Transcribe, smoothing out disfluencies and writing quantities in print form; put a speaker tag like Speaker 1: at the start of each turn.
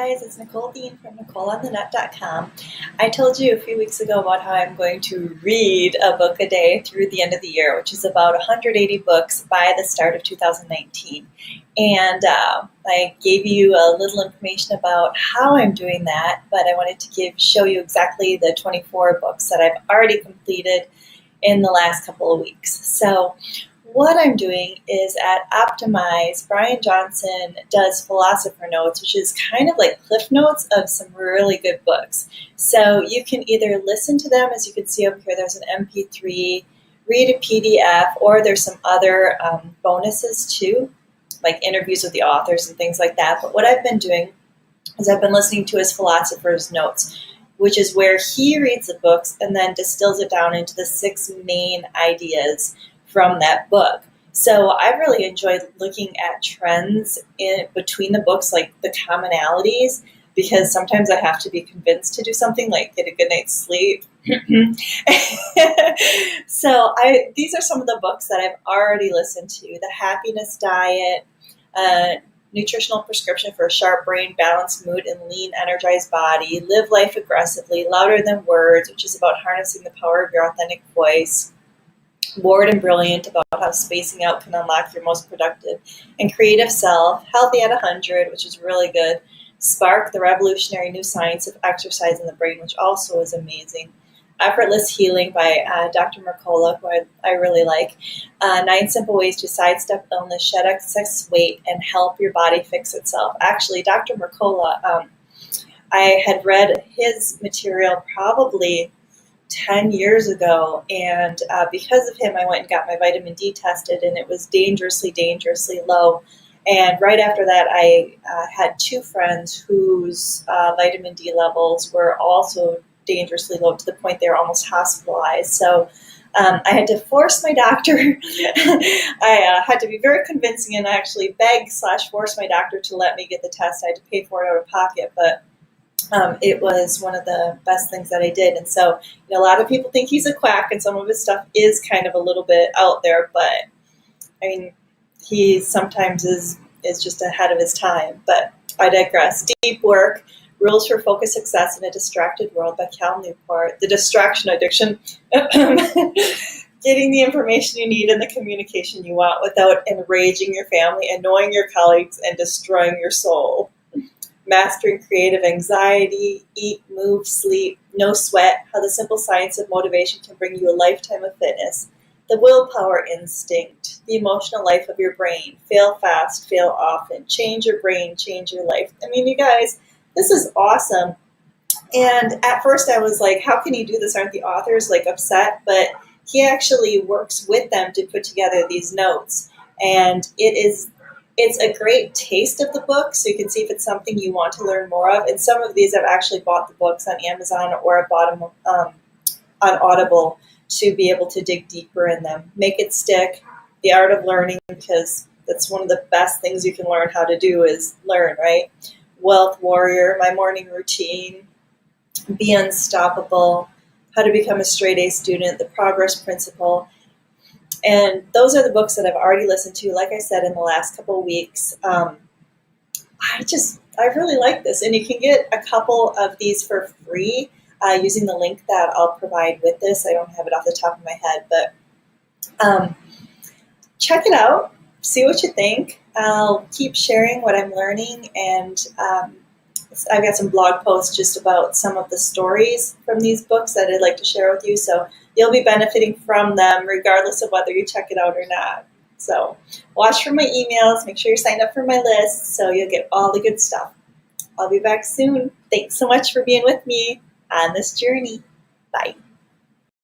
Speaker 1: guys, it's Nicole Dean from NicoleOnTheNet.com. I told you a few weeks ago about how I'm going to read a book a day through the end of the year, which is about 180 books by the start of 2019. And I gave you a little information about how I'm doing that, but I wanted to show you exactly the 24 books that I've already completed in the last couple of weeks. So what I'm doing is at Optimize, Brian Johnson does philosopher notes, which is kind of like cliff notes of some really good books. So you can either listen to them, as you can see over here, there's an MP3, read a PDF, or there's some other bonuses too, like interviews with the authors and things like that. But what I've been doing is I've been listening to his philosopher's notes, which is where he reads the books and then distills it down into the 6 main ideas from that book. So I really enjoyed looking at trends in between the books, like the commonalities, because sometimes I have to be convinced to do something like get a good night's sleep. So these are some of the books that I've already listened to. The Happiness Diet, Nutritional Prescription for a Sharp Brain, Balanced Mood, and Lean, Energized Body, Live Life Aggressively, Louder Than Words, which is about harnessing the power of your authentic voice, Bored and Brilliant, about how spacing out can unlock your most productive and creative self, Healthy at 100, which is really good, Spark, the revolutionary new science of exercise in the brain, which also is amazing, Effortless Healing by Dr. Mercola, who I really like, 9 Simple Ways to Sidestep Illness, Shed Excess Weight, and Help Your Body Fix Itself. Actually, Dr. Mercola, I had read his material probably 10 years ago, and because of him, I went and got my vitamin D tested, and it was dangerously low. And right after that, I had 2 friends whose vitamin D levels were also dangerously low, to the point they were almost hospitalized. So I had to force my doctor. I had to be very convincing and actually beg/force my doctor to let me get the test. I had to pay for it out of pocket, but it was one of the best things that I did. And so, a lot of people think he's a quack, and some of his stuff is kind of a little bit out there, but I mean, he sometimes is just ahead of his time. But I digress. Deep Work, Rules for Focused Success in a Distracted World by Cal Newport. The Distraction Addiction, getting the information you need and the communication you want without enraging your family, annoying your colleagues, and destroying your soul. Mastering Creative Anxiety, Eat, Move, Sleep, No Sweat, How the Simple Science of Motivation Can Bring You a Lifetime of Fitness, The Willpower Instinct, The Emotional Life of Your Brain, Fail Fast, Fail Often, Change Your Brain, Change Your Life. I mean, you guys, this is awesome. And at first I was like, how can he do this? Aren't the authors upset? But he actually works with them to put together these notes. And it's a great taste of the book, so you can see if it's something you want to learn more of. And some of these I've actually bought the books on Amazon, or I bought them on Audible to be able to dig deeper in them. Make It Stick, The Art of Learning, because that's one of the best things you can learn how to do is learn, right? Wealth Warrior, My Morning Routine, Be Unstoppable, How to Become a Straight A Student, The Progress Principle. And those are the books that I've already listened to, like I said, in the last couple of weeks. I really like this. And you can get a couple of these for free using the link that I'll provide with this. I don't have it off the top of my head, but check it out. See what you think. I'll keep sharing what I'm learning, and I've got some blog posts just about some of the stories from these books that I'd like to share with you. So you'll be benefiting from them regardless of whether you check it out or not. So watch for my emails. Make sure you're signed up for my list so you'll get all the good stuff. I'll be back soon. Thanks so much for being with me on this journey. Bye.